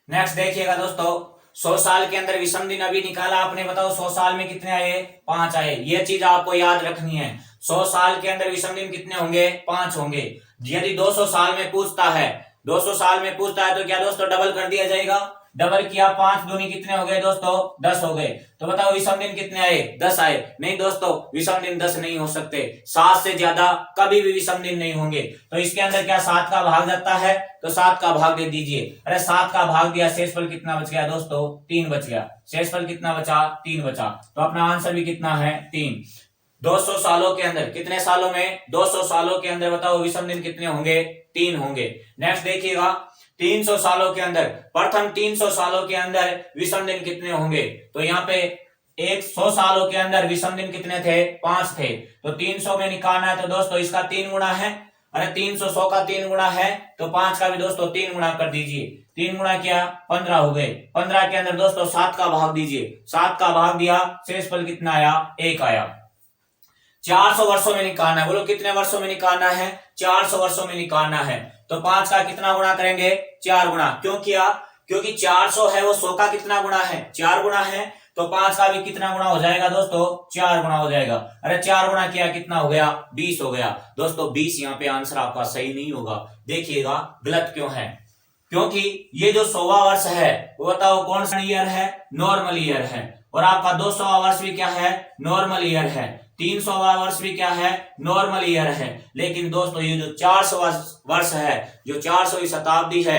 नेक्स्ट देखिएगा दोस्तों, 100 साल के अंदर विषम दिन अभी निकाला आपने, बताओ 100 साल में कितने आए, 5 आए। ये चीज आपको याद रखनी है, 100 साल के अंदर विषम दिन कितने होंगे, 5 होंगे। यदि 200 साल में पूछता है, 200 साल में पूछता है तो क्या दोस्तों डबल कर दिया जाएगा, डबल किया, 5 दूनी कितने हो गए दोस्तों 10 हो गए। तो बताओ विषम दिन कितने आए 10 आए। नहीं दोस्तों विषम दिन 10 नहीं हो सकते, 7 से ज्यादा कभी भी विषम दिन नहीं होंगे। तो इसके अंदर क्या 7 का भाग जाता है, तो 7 का भाग दे दीजिए। अरे 7 का भाग दिया, शेषफल कितना बच गया दोस्तों 3 बच गया। शेषफल कितना बचा 3 बचा। तो अपना आंसर भी कितना है 3। 200 सालों के अंदर, कितने सालों में 200 सालों के अंदर बताओ विषम दिन कितने होंगे 3 होंगे। नेक्स्ट देखिएगा 300 सालों के अंदर, प्रथम 300 सालों के अंदर विषम दिन कितने होंगे। तो यहाँ पे 100 सालों के अंदर विषम दिन कितने थे 5 थे। तो 300 में निकालना है तो दोस्तों इसका 3 गुना है। अरे 300 100 का 3 गुना है तो 5 का भी दोस्तों 3 गुना कर दीजिए। 3 गुना किया 15 हो गए। 15 के अंदर दोस्तों 7 का भाग दीजिए। 7 का भाग दिया, शेषफल कितना आया 1 आया। 400 वर्षों में निकालना है। बोलो कितने वर्षों में निकालना है 400 वर्षों में निकालना है। तो 5 का कितना गुणा करेंगे 4 गुणा। क्यों किया, क्योंकि 400 है वो 100 का कितना गुणा है 4 गुणा है। तो 5 का भी कितना गुणा हो जाएगा दोस्तों 4 गुणा हो जाएगा। अरे 4 गुणा किया कितना हो गया 20 हो गया। दोस्तों 20 यहाँ पे आंसर आपका सही नहीं होगा। देखिएगा गलत क्यों है, क्योंकि ये जो 100वां वर्ष है वो बताओ कौन सा ईयर है, नॉर्मल ईयर है। और आपका 200वां वर्ष भी क्या है, नॉर्मल ईयर है। 300वां वर्ष भी क्या है, नॉर्मल ईयर है। लेकिन दोस्तों ये जो 400वां वर्ष है, जो 400वीं शताब्दी है,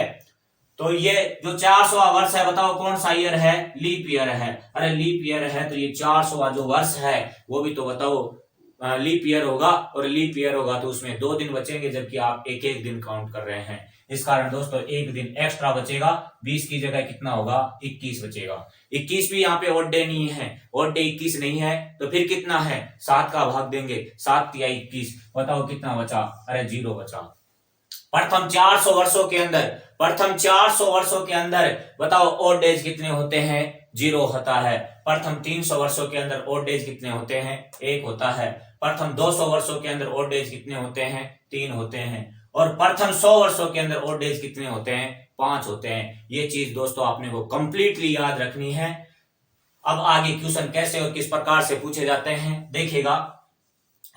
तो ये जो 400वां वर्ष है बताओ कौन सा ईयर है, लीप ईयर है। अरे लीप ईयर है तो ये 400वां जो वर्ष है वो भी तो बताओ लीप ईयर होगा। और लीप ईयर होगा तो उसमें 2 दिन बचेंगे, जबकि आप एक एक दिन काउंट कर रहे हैं। इस कारण दोस्तों एक दिन एक्स्ट्रा बचेगा। 20 की जगह कितना होगा 21 बचेगा। 21 भी यहाँ पे ऑड डे नहीं है, ऑड डे 21 नहीं है। तो फिर कितना है 7 का भाग देंगे, 7 या 21, बताओ कितना बचा, अरे 0 बचा। प्रथम 400 वर्षों के अंदर, प्रथम 400 वर्षों के अंदर बताओ ऑड डेज कितने होते हैं 0 होता है। प्रथम 300 वर्षों के अंदर ऑड डेज कितने होते हैं 1 होता है। प्रथम 200 वर्षों के अंदर ऑड डेज कितने होते हैं 3 होते हैं। और प्रथम 100 वर्षों के अंदर ऑड डेज कितने होते हैं 5 होते हैं। ये चीज दोस्तों आपने को कंप्लीटली याद रखनी है। अब आगे क्वेश्चन कैसे और किस प्रकार से पूछे जाते हैं देखिएगा।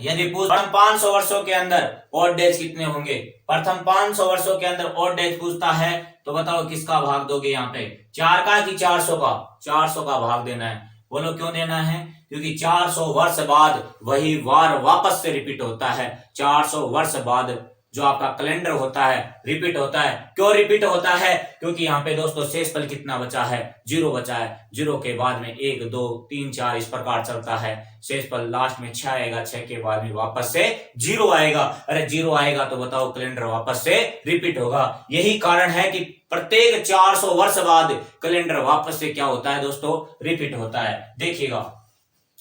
यदि प्रथम 500 वर्षों के अंदर ऑड डेज कितने होंगे, प्रथम 500 वर्षों के अंदर ऑड डेज पूछता है तो बताओ किसका भाग दोगे यहाँ पे 4 का कि 400 का, 400 का भाग देना है। बोलो क्यों देना है, क्योंकि 400 वर्ष बाद वही वार वापस से रिपीट होता है। 400 वर्ष बाद जो आपका कैलेंडर होता है रिपीट होता है। क्यों रिपीट होता है, क्योंकि यहाँ पे दोस्तों शेषफल कितना बचा है 0 बचा है। 0 के बाद में 1 2 3 4 इस प्रकार चलता है। शेषफल लास्ट में 6 आएगा, 6 के बाद में वापस से 0 आएगा। अरे 0 आएगा तो बताओ कैलेंडर वापस से रिपीट होगा। यही कारण है कि प्रत्येक 400 वर्ष बाद कैलेंडर वापस से क्या होता है दोस्तों रिपीट होता है। देखिएगा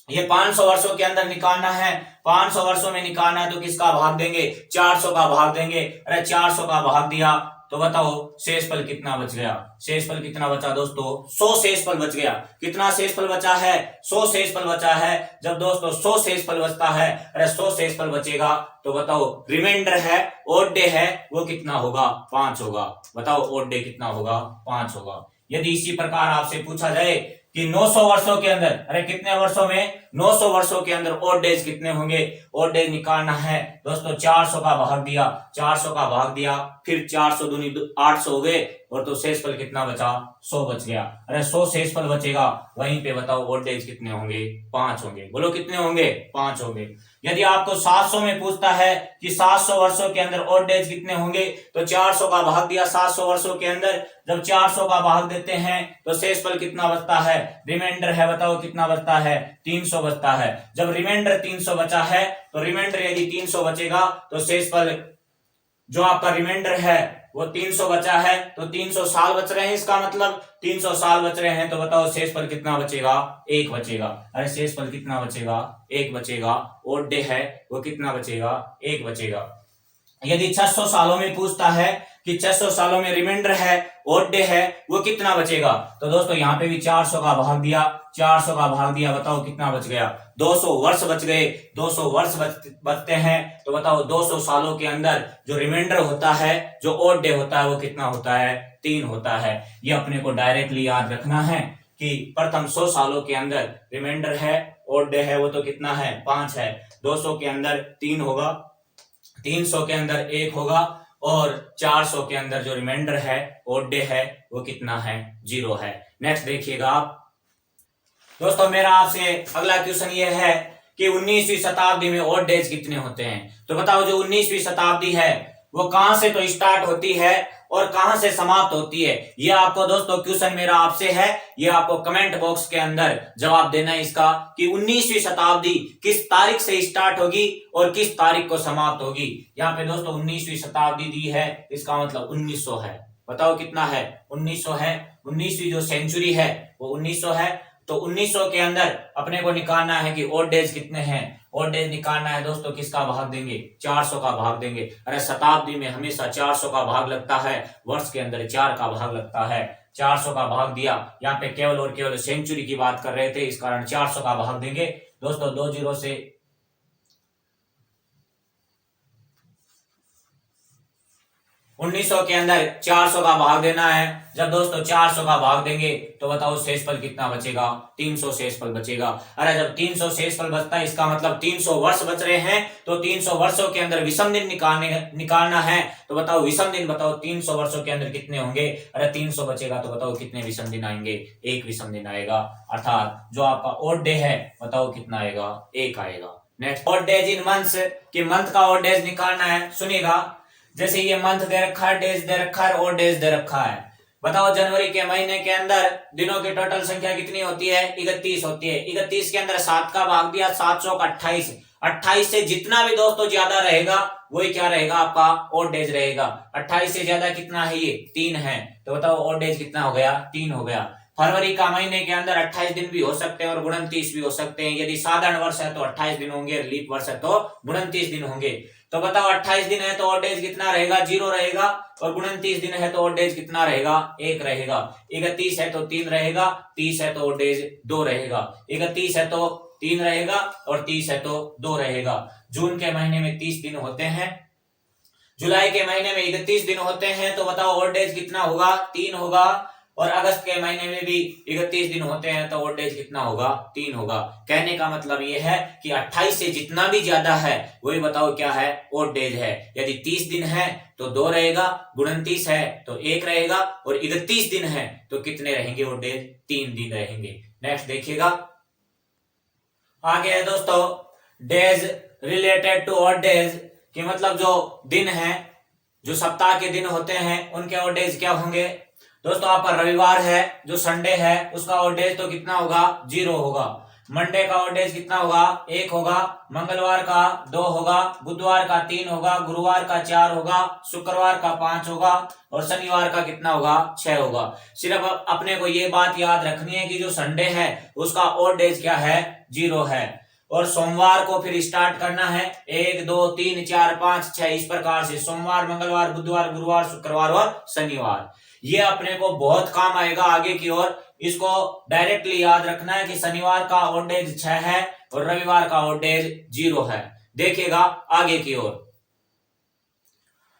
ये 500 वर्षों के अंदर निकालना है, 500 वर्षों में निकालना है तो किसका भाग देंगे 400 का भाग देंगे। अरे 400 का भाग दिया तो बताओ शेषफल कितना बच गया, शेषफल कितना बचा दोस्तों 100 शेषफल बच गया। कितना शेषफल बचा है 100 शेषफल बचा है। जब दोस्तों 100 शेषफल बचता है, अरे 100 शेषफल बचेगा तो बताओ रिमाइंडर है ऑड डे है वो कितना होगा 5 होगा। बताओ ऑड डे कितना होगा 5 होगा। यदि इसी प्रकार आपसे पूछा जाए कि 900 वर्षों के अंदर, अरे कितने वर्षों में 900 वर्षों के अंदर ऑड डेज कितने होंगे, ऑड डेज निकालना है दोस्तों। 400 का भाग दिया, 400 का भाग दिया, फिर 400 दूनी 800 हो गए और तो शेषफल कितना बचा 100 बच गया। अरे 100 शेषफल बचेगा, वहीं पे बताओ ऑड डेज कितने होंगे 5 होंगे। बोलो कितने होंगे 5 होंगे। यदि आपको 700 में पूछता है कि 700 वर्षों के अंदर ऑड डेज कितने होंगे तो 400 का भाग दिया 700 वर्षों के अंदर। जब 400 का भाग देते हैं तो शेषफल कितना बचता है, रिमाइंडर है बताओ कितना बचता है 300 बचता है। जब रिमाइंडर 300 बचा है तो रिमाइंडर यदि 300 बचेगा तो शेषफल जो आपका रिमाइंडर है वो 300 बचा है तो 300 साल बच रहे हैं। इसका मतलब 300 साल बच रहे हैं तो बताओ शेषफल कितना बचेगा 1 बचेगा। अरे शेषफल कितना बचेगा 1 बचेगा। ऑड डे है वो कितना बचेगा 1 बचेगा। यदि 600 सालों में पूछता है कि 600 सालों में रिमाइंडर है ऑड डे है वो कितना बचेगा, तो दोस्तों यहाँ पे भी 400 का भाग दिया, 400 का भाग दिया, बताओ कितना बच गया 200 वर्ष बच गए। 200 वर्ष बचते हैं तो बताओ 200 सालों के अंदर जो रिमाइंडर होता है जो ऑड डे होता है वो कितना होता है 3 होता है। ये अपने को डायरेक्टली याद रखना है कि प्रथम 100 सालों के अंदर रिमाइंडर है ऑड डे है वो तो कितना है 5 है। 200 के अंदर 3 होगा, 300 के अंदर 1 होगा और 400 के अंदर जो रिमाइंडर है ओड डे है वो कितना है, 0 है। नेक्स्ट देखिएगा आप दोस्तों, मेरा आपसे अगला क्वेश्चन ये है कि 19वीं शताब्दी में ओड डेज कितने होते हैं। तो बताओ जो 19वीं शताब्दी है वो कहां से तो स्टार्ट होती है और कहां से समाप्त होती है, ये आपको दोस्तों क्वेश्चन मेरा आपसे है। ये आपको कमेंट बॉक्स के अंदर जवाब देना है इसका कि 19वीं शताब्दी किस तारीख से स्टार्ट होगी और किस तारीख को समाप्त होगी। यहाँ पे दोस्तों 19वीं शताब्दी दी है, इसका मतलब 1900 है। बताओ कितना है, 1900 है। 19वीं जो सेंचुरी है वो 1900 है। तो 1900 के अंदर अपने को निकालना है कि ओड डेज कितने हैं। ओड डेज निकालना है दोस्तों, किसका भाग देंगे, 400 का भाग देंगे। अरे शताब्दी में हमेशा 400 का भाग लगता है, वर्ष के अंदर 4 का भाग लगता है। 400 का भाग दिया, यहाँ पे केवल और केवल सेंचुरी की बात कर रहे थे, इस कारण 400 का भाग देंगे दोस्तों। 2 जीरो से 1900 के अंदर 400 का भाग देना है। जब दोस्तों 400 का भाग देंगे तो बताओ शेषफल कितना बचेगा, 300 शेषफल बचेगा। अरे जब 300 शेषफल बचता है इसका मतलब 300 वर्ष बच रहे हैं, तो 300 वर्षों के अंदर विषम दिन निकालना है। तो बताओ विषम दिन, बताओ 300 वर्षों के अंदर कितने होंगे। अरे 300 बचेगा तो बताओ कितने विषम दिन आएंगे, 1 विषम दिन आएगा। अर्थात जो आपका ओड डे है बताओ कितना आएगा, 1 आएगा। Next, odd days in months, कि मंथ का ओड डेज निकालना है। सुनिएगा, जैसे ये मंथ दे रखा है, डेज दे रखा है और डेज दे रखा है। बताओ जनवरी के महीने के अंदर दिनों की टोटल संख्या कितनी होती है, 31 होती है। 31 के अंदर 7 का भाग दिया, 700 का 28। 28 से जितना भी दोस्तों ज्यादा रहेगा वही क्या रहेगा, आपका ओड डेज रहेगा। 28 से ज्यादा कितना है, ये 3 है। तो बताओ ओड डेज कितना हो गया, 3 हो गया। फरवरी का महीने के अंदर 28 दिन भी हो सकते हैं और 29 भी हो सकते हैं। यदि साधारण वर्ष है तो 28 दिन होंगे, लीप वर्ष है तो 29 दिन होंगे। तो बताओ 28 दिन है तो ओड डेज कितना रहेगा, 0 रहेगा। और 29 दिन है तो ओड डेज कितना रहेगा, 1 रहेगा। 31 है तो 3 रहेगा, 30 है तो ओड डेज 2 रहेगा। 31 है तो 3 रहेगा और 30 है तो 2 रहेगा। जून के महीने में 30 दिन होते हैं, जुलाई के महीने में 31 दिन होते हैं। तो बताओ ओड डेज कितना होगा, 3 होगा। और अगस्त के महीने में भी 31 दिन होते हैं तो ओड डेज कितना होगा, 3 होगा। कहने का मतलब ये है कि 28 से जितना भी ज्यादा है वही बताओ क्या है, ओड डेज है। यदि 30 दिन है तो 2 रहेगा, 29 है तो 1 रहेगा और 31 दिन है तो कितने रहेंगे ओड डेज, 3 दिन रहेंगे। नेक्स्ट देखिएगा, आगे है दोस्तों days related to odd days, कि मतलब जो दिन है, जो सप्ताह के दिन होते हैं उनके ओड डेज क्या होंगे। दोस्तों आपका रविवार है, जो संडे है, उसका ओड डेज तो कितना होगा, 0 होगा। मंडे का ओड डेज कितना होगा, 1 होगा। मंगलवार का 2 होगा, बुधवार का 3 होगा, गुरुवार का 4 होगा, शुक्रवार का 5 होगा और शनिवार का कितना होगा, 6 होगा। सिर्फ अपने को ये बात याद रखनी है कि जो संडे है उसका ओड डेज क्या है, 0 है। और सोमवार को फिर स्टार्ट करना है, 1 2 3 4 5 6 इस प्रकार से, सोमवार, मंगलवार, बुधवार, गुरुवार, शुक्रवार और शनिवार। ये अपने को बहुत काम आएगा आगे की ओर। इसको डायरेक्टली याद रखना है कि शनिवार का ओड डेज 6 है और रविवार का ओड डेज 0 है। देखिएगा आगे की ओर,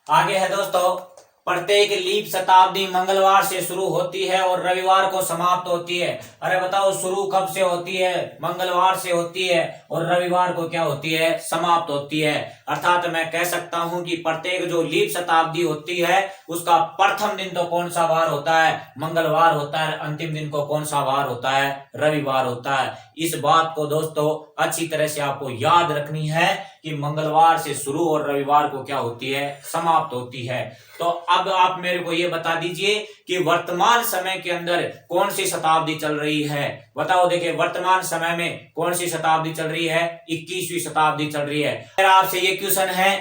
आगे है दोस्तों प्रत्येक लीप शताब्दी मंगलवार से शुरू होती है और रविवार को समाप्त होती है। अरे बताओ शुरू कब से होती है, मंगलवार से होती है और रविवार को क्या होती है, समाप्त होती है। अर्थात मैं कह सकता हूं कि प्रत्येक जो लीप शताब्दी होती है उसका प्रथम दिन तो कौन सा वार होता है, मंगलवार होता है। अंतिम दिन को कौन सा वार होता है, रविवार होता है। इस बात को दोस्तों अच्छी तरह से आपको याद रखनी है कि मंगलवार से शुरू और रविवार को क्या होती है, समाप्त होती है। तो अब आप मेरे को ये बता दीजिए कि वर्तमान समय के अंदर कौन सी शताब्दी चल रही है। बताओ, देखिए वर्तमान समय में कौन सी शताब्दी चल रही है, 21वीं शताब्दी चल रही है। अगर आपसे ये क्वेश्चन है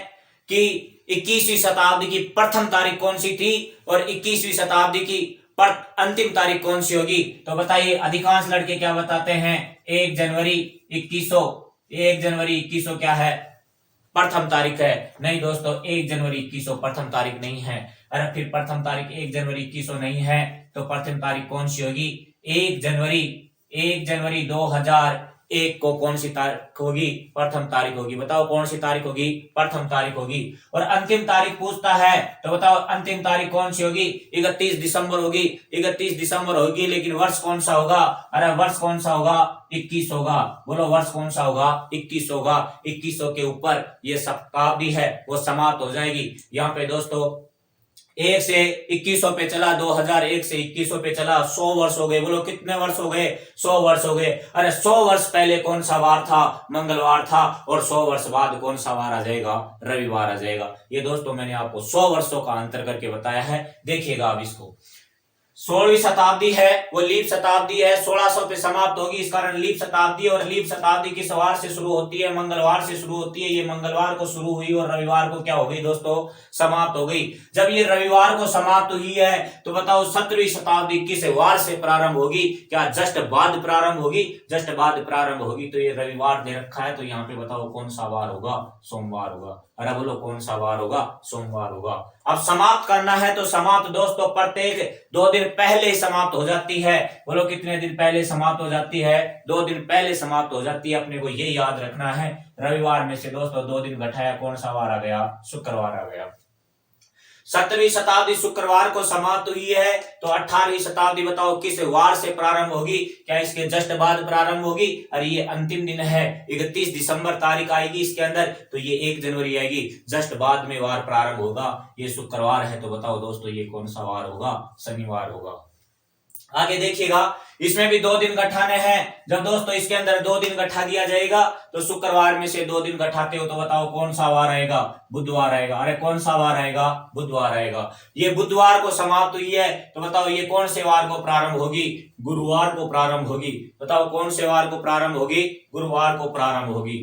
कि 21वीं शताब्दी की प्रथम तारीख कौन सी थी और 21वीं शताब्दी की अंतिम तारीख कौन सी होगी, तो बताइए अधिकांश लड़के क्या बताते हैं, 1 जनवरी 2100। 1 जनवरी 2100 क्या है, प्रथम तारीख है। नहीं दोस्तों, 1 जनवरी 2100 प्रथम तारीख नहीं है। अरे फिर प्रथम तारीख 1 जनवरी 2100 नहीं है तो प्रथम तारीख कौन सी होगी, 1 जनवरी 2000 एक को कौन सी तारीख होगी? प्रथम तारीख होगी। बताओ कौन सी तारीख होगी? प्रथम तारीख होगी। और अंतिम तारीख पूछता है तो बताओ अंतिम तारीख कौन सी होगी? 31 दिसंबर होगी। 31 दिसंबर होगी, लेकिन वर्ष कौन सा होगा? अरे वर्ष कौन सा होगा? 21 होगा। बोलो वर्ष कौन सा होगा? 21 होगा। 2100 के ऊपर ये शताब्दी है वो समाप्त हो जाएगी। यहाँ पे दोस्तों 1 से 2100 पे चला, 2001 से 2100 पे चला, 100 वर्ष हो गए। बोलो कितने वर्ष हो गए? 100 वर्ष हो गए। अरे 100 वर्ष पहले कौन सा वार था? मंगलवार था। और 100 वर्ष बाद कौन सा वार आ जाएगा? रविवार आ जाएगा। ये दोस्तों मैंने आपको 100 वर्षों का अंतर करके बताया है। देखिएगा अब इसको। 16वीं शताब्दी है वो लीप शताब्दी है, 1600 पे समाप्त होगी, इस कारण लीप शताब्दी। और लीप शताब्दी किस वार से शुरू होती है? मंगलवार से शुरू होती है। ये मंगलवार को शुरू हुई और रविवार को क्या हो गई दोस्तों? समाप्त हो गई। जब ये रविवार को समाप्त हुई है तो बताओ 17वीं शताब्दी किस वार से प्रारंभ होगी? क्या जस्ट बाद प्रारंभ होगी? जस्ट बाद प्रारंभ होगी। तो ये रविवार दे रखा है, तो यहाँ पे बताओ कौन सा वार होगा? सोमवार होगा। अरे बोलो कौन सा वार होगा? सोमवार होगा। अब समाप्त करना है तो समाप्त दोस्तों प्रत्येक 2 दिन पहले ही समाप्त हो जाती है। बोलो कितने दिन पहले समाप्त हो जाती है? 2 दिन पहले समाप्त हो जाती है। अपने को ये याद रखना है। रविवार में से दोस्तों 2 दिन घटाया, कौन सा वार आ गया? शुक्रवार आ गया। 17वीं शताब्दी शुक्रवार को समाप्त हुई है, तो 18वीं शताब्दी बताओ किस वार से प्रारंभ होगी? क्या इसके जस्ट बाद प्रारंभ होगी? अरे ये अंतिम दिन है, 31 दिसंबर तारीख आएगी इसके अंदर, तो ये 1 जनवरी आएगी। जस्ट बाद में वार प्रारंभ होगा। ये शुक्रवार है, तो बताओ दोस्तों ये कौन सा वार होगा? शनिवार होगा। आगे देखिएगा, इसमें भी 2 दिन गठाने हैं। जब दोस्तों इसके अंदर 2 दिन गठा दिया जाएगा तो शुक्रवार में से 2 दिन गठाते हो तो बताओ कौन सा वार आएगा? बुधवार आएगा। अरे कौन सा वार आएगा? बुधवार आएगा। ये बुधवार को समाप्त हुई है, तो बताओ ये कौन से वार को प्रारंभ होगी? गुरुवार को प्रारंभ होगी। बताओ कौन से वार को प्रारंभ होगी? गुरुवार को प्रारंभ होगी।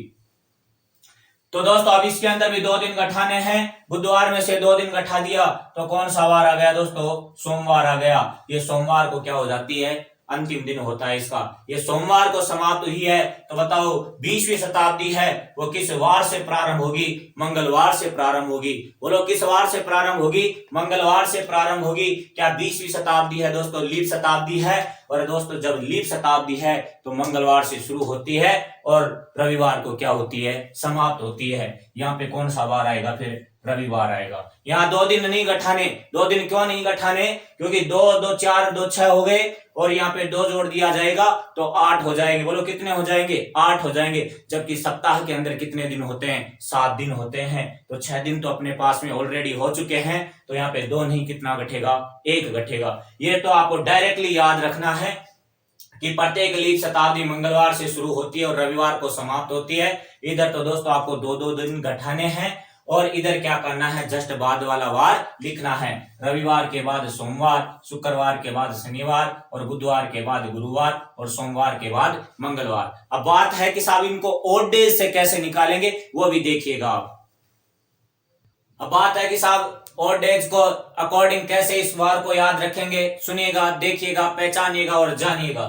तो दोस्तों अब इसके अंदर भी 2 दिन गठाने हैं। बुधवार में से 2 दिन गठा दिया तो कौन सा वार आ गया दोस्तों? सोमवार आ गया। ये सोमवार को क्या हो जाती है? अंतिम दिन होता है इसका। ये सोमवार को समाप्त हुई है, तो बताओ 20वीं शताब्दी है वो किस वार से प्रारंभ होगी? मंगलवार से प्रारंभ होगी। बोलो किस वार से प्रारंभ होगी? मंगलवार से प्रारंभ होगी। क्या 20वीं शताब्दी है दोस्तों? लीप शताब्दी है। और दोस्तों जब लीप शताब्दी है तो मंगलवार से शुरू होती है और रविवार को क्या होती है? समाप्त होती है। यहाँ पे कौन सा वार आएगा? फिर रविवार आएगा। यहाँ 2 दिन नहीं गठाने। 2 दिन क्यों नहीं गठाने? क्योंकि 2 2 4 2 6 हो गए और यहाँ पे 2 जोड़ दिया जाएगा तो 8 हो जाएंगे। बोलो कितने हो जाएंगे? 8 हो जाएंगे। जबकि सप्ताह के अंदर कितने दिन होते हैं? 7 दिन होते हैं। तो 6 दिन तो अपने पास में ऑलरेडी हो चुके हैं, तो यहाँ पे 2 नहीं, कितना घटेगा? 1 घटेगा। ये तो आपको डायरेक्टली याद रखना है कि प्रत्येक लीप शताब्दी मंगलवार से शुरू होती है और रविवार को समाप्त होती है। इधर तो दोस्तों आपको 2 दिन घटाने हैं और इधर क्या करना है? जस्ट बाद वाला वार लिखना है। रविवार के बाद सोमवार, शुक्रवार के बाद शनिवार और बुधवार के बाद गुरुवार और सोमवार के बाद मंगलवार। अब बात है कि साहब इनको ओड डेज से कैसे निकालेंगे, वो भी देखिएगा आप। अब बात है कि साहब ओड डेज को अकॉर्डिंग कैसे इस वार को याद रखेंगे। सुनिएगा, देखिएगा, पहचानिएगा और जानिएगा।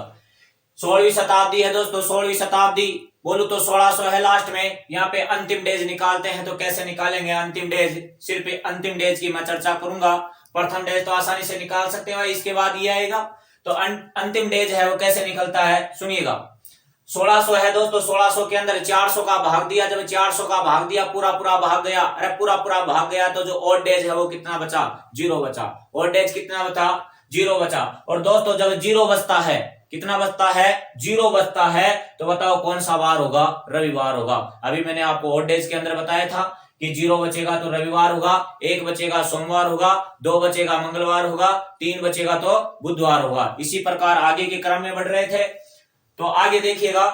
16वीं शताब्दी है दोस्तों। 16वीं शताब्दी बोलू तो 1600 है लास्ट में। यहाँ पे अंतिम डेज निकालते हैं, तो कैसे निकालेंगे अंतिम डेज? सिर्फ अंतिम डेज की मैं चर्चा करूंगा। प्रथम डेज तो आसानी से निकाल सकते हैं, इसके बाद ये आएगा। तो अंतिम डेज है वो कैसे निकलता है, सुनिएगा। 1600 है दोस्तों। 1600 के अंदर 400 का भाग दिया। जब 400 का भाग दिया, पूरा पूरा भाग गया। अरे पूरा पूरा भाग गया तो जो ओड डेज है वो कितना बचा? 0 बचा। ओड डेज कितना बचा? 0 बचा। और दोस्तों जब 0 बचता है, कितना बचता है? 0 बचता है, तो बताओ कौन सा वार होगा? रविवार होगा। अभी मैंने आपको ओड डेज के अंदर बताया था कि 0 बचेगा तो रविवार होगा, 1 बचेगा सोमवार होगा, 2 बचेगा मंगलवार होगा, 3 बचेगा तो बुधवार होगा। इसी प्रकार आगे के क्रम में बढ़ रहे थे। तो आगे देखिएगा,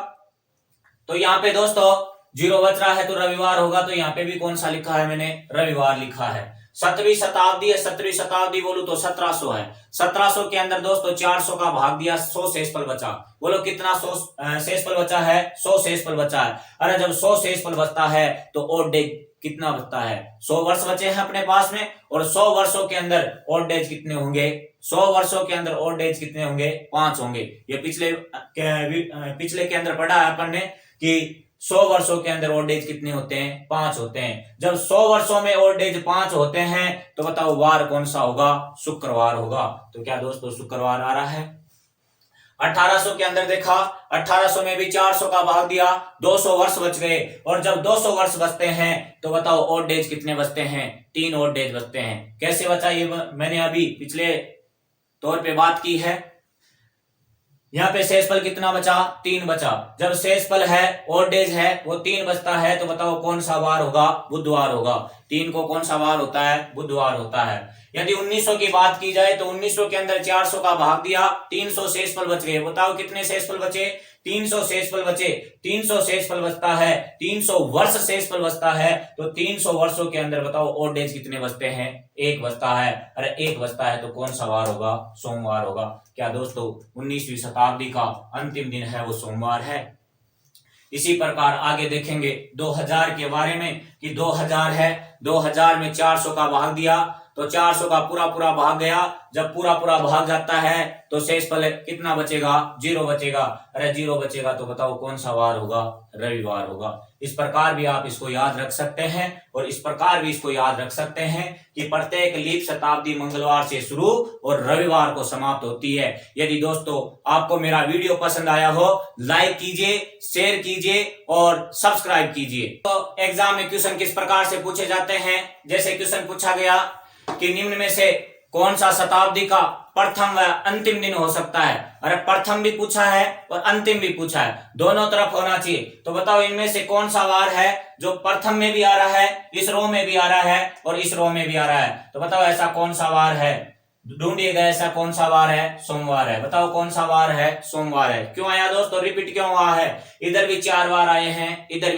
तो यहाँ पे दोस्तों 0 बच रहा है तो रविवार होगा। तो यहाँ पे भी कौन सा लिखा है? मैंने रविवार लिखा है। 17वीं शताब्दी है। 17वीं शताब्दी बोलू तो 1700 है। 1700 के अंदर दोस्तों 400 का भाग दिया, 100 शेषफल बचा। बोलो कितना 100 शेषफल बचा है? 100 शेषफल बचा है। अरे जब 100 शेषफल बचता है तो ओड डेज कितना बचता है? 100 वर्ष बचे हैं अपने पास में, और 100 वर्षों के अंदर ओड डेज कितने होंगे? 100 वर्षों के अंदर ओड डेज कितने होंगे? 5 होंगे। ये पिछले के अंदर पढ़ा है अपन ने कि 100 वर्षों के अंदर ओड डेज कितने होते हैं? 5 होते हैं। जब 100 वर्षों में ओड डेज 5 होते हैं तो बताओ वार कौन सा होगा? शुक्रवार होगा। तो क्या दोस्तों शुक्रवार आ रहा है? 1800 के अंदर देखा, 1800 में भी 400 का भाग दिया, 200 वर्ष बच गए। और जब 200 वर्ष बचते हैं तो बताओ ओल्ड एज कितने बचते हैं? 3 ओल्ड एज बचते हैं। कैसे बचा ये मैंने अभी पिछले तौर पे बात की है। यहाँ पे शेषफल कितना बचा? 3 बचा। जब शेषफल है, ओल्ड एज है, वो 3 बचता है, तो बताओ कौन सा वार होगा? बुधवार होगा। 3 को कौन सा वार होता है? बुधवार होता है। यदि 1900 की बात की जाए तो 1900 के अंदर 400 का भाग दिया, 300 शेषफल बच गए। बताओ कितने शेषफल बचे? 300 शेषफल बचे। 300 शेषफल बचता है, 300 वर्ष शेषफल बचता है, तो 300 वर्षों के अंदर बताओ ओल्ड एज कितने बचते हैं? 1 बचता है। अरे 1 बचता है तो कौन सा वार होगा? सोमवार होगा। क्या दोस्तों 19वीं शताब्दी का अंतिम दिन है वो सोमवार है। इसी प्रकार आगे देखेंगे 2000 के बारे में कि 2000 है, 2000 में 400 का भाग दिया तो 400 का पूरा पूरा भाग गया। जब पूरा पूरा भाग जाता है तो शेषफल कितना बचेगा? 0 बचेगा। अरे 0 बचेगा तो बताओ कौन सा वार होगा? रविवार होगा। इस प्रकार भी आप इसको याद रख सकते हैं और इस प्रकार भी इसको याद रख सकते हैं कि प्रत्येक लीप शताब्दी मंगलवार से शुरू और रविवार को समाप्त होती है। यदि दोस्तों आपको मेरा वीडियो पसंद आया हो, लाइक कीजिए, शेयर कीजिए और सब्सक्राइब कीजिए। तो एग्जाम में क्वेश्चन किस प्रकार से पूछे जाते हैं? जैसे क्वेश्चन पूछा गया कि निम्न में से कौन सा शताब्दी का प्रथम व अंतिम दिन हो सकता है? अरे प्रथम भी पूछा है और अंतिम भी पूछा है, दोनों तरफ होना चाहिए। तो बताओ इनमें से कौन सा वार है जो प्रथम में भी आ रहा है, इस रो में भी आ रहा है और इस रो में भी आ रहा है? तो बताओ ऐसा कौन सा वार है? ढूंढिएगा ऐसा कौन सा वार है? सोमवार है। बताओ कौन सा वार है? सोमवार है। क्यों आया दोस्तों? रिपीट क्यों हुआ है? इधर भी 4 बार आए हैं, इधर भी